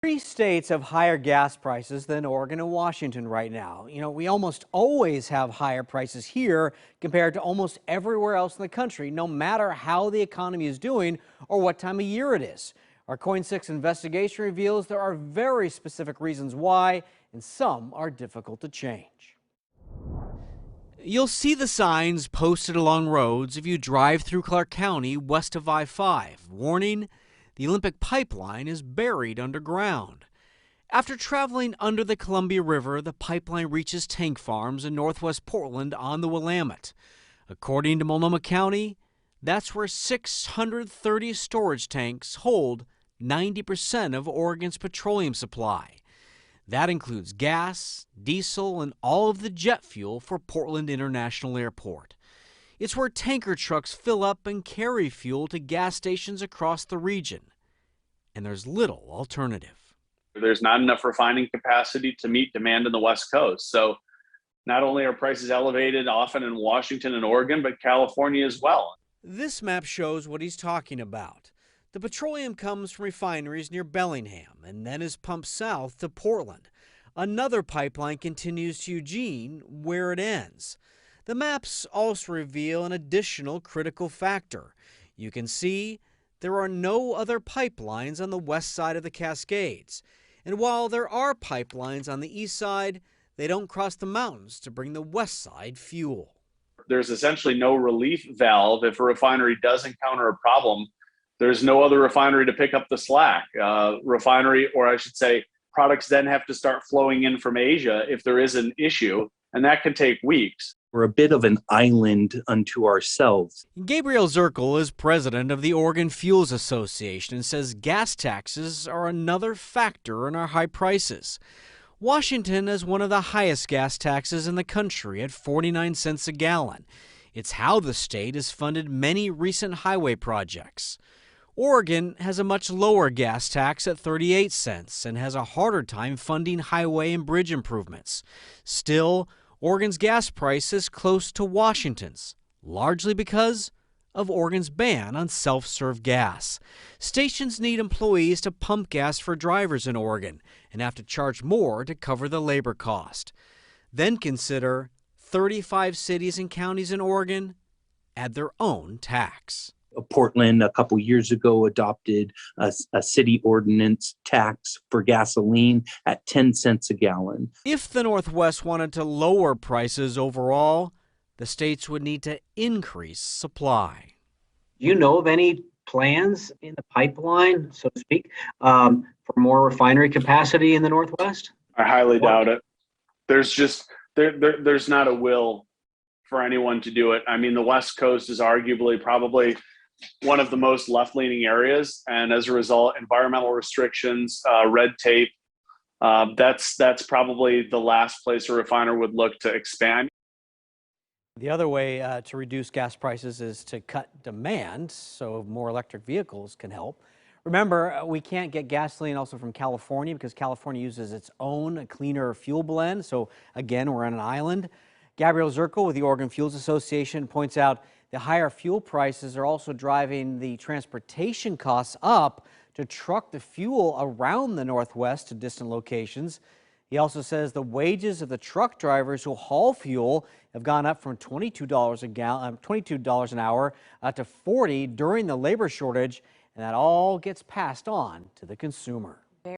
Three states have higher gas prices than Oregon and Washington right now. We almost always have higher prices here compared to almost everywhere else in the country, no matter how the economy is doing or what time of year it is. Our KOIN 6 investigation reveals there are very specific reasons why, and some are difficult to change. You'll see the signs posted along roads if you drive through Clark County west of I-5. Warning, the Olympic pipeline is buried underground. After traveling under the Columbia River, the pipeline reaches tank farms in northwest Portland on the Willamette. According to Multnomah County, that's where 630 storage tanks hold 90% of Oregon's petroleum supply. That includes gas, diesel, and all of the jet fuel for Portland International Airport. It's where tanker trucks fill up and carry fuel to gas stations across the region. And there's little alternative. There's not enough refining capacity to meet demand in the West Coast. So not only are prices elevated often in Washington and Oregon, but California as well. This map shows what he's talking about. The petroleum comes from refineries near Bellingham and then is pumped south to Portland. Another pipeline continues to Eugene, where it ends. The maps also reveal an additional critical factor. You can see there are no other pipelines on the west side of the Cascades. And while there are pipelines on the east side, they don't cross the mountains to bring the west side fuel. There's essentially no relief valve if a refinery does encounter a problem. There's no other refinery to pick up the slack. Refinery, or I should say, products then have to start flowing in from Asia if there is an issue, and that can take weeks. We're a bit of an island unto ourselves. Gabriel Zirkel is president of the Oregon Fuels Association and says gas taxes are another factor in our high prices. Washington has one of the highest gas taxes in the country at 49 cents a gallon. It's how the state has funded many recent highway projects. Oregon has a much lower gas tax at 38 cents and has a harder time funding highway and bridge improvements. Still, Oregon's gas price is close to Washington's, largely because of Oregon's ban on self-serve gas. Stations need employees to pump gas for drivers in Oregon and have to charge more to cover the labor cost. Then consider 35 cities and counties in Oregon add their own tax. Portland, a couple years ago, adopted a city ordinance tax for gasoline at 10 cents a gallon. If the Northwest wanted to lower prices overall, the states would need to increase supply. Do you know of any plans in the pipeline, so to speak, for more refinery capacity in the Northwest? I highly doubt it. There's just there's not a will for anyone to do it. I mean, the West Coast is arguably probably one of the most left-leaning areas, and as a result, environmental restrictions, red tape, that's probably the last place a refiner would look to expand. The other way to reduce gas prices is to cut demand, so more electric vehicles can help. Remember, we can't get gasoline also from California because California uses its own cleaner fuel blend. So again, we're on an island. Gabriel Zirkel with the Oregon Fuels Association points out the higher fuel prices are also driving the transportation costs up to truck the fuel around the Northwest to distant locations. He also says the wages of the truck drivers who haul fuel have gone up from $22 an hour to $40 during the labor shortage, and that all gets passed on to the consumer.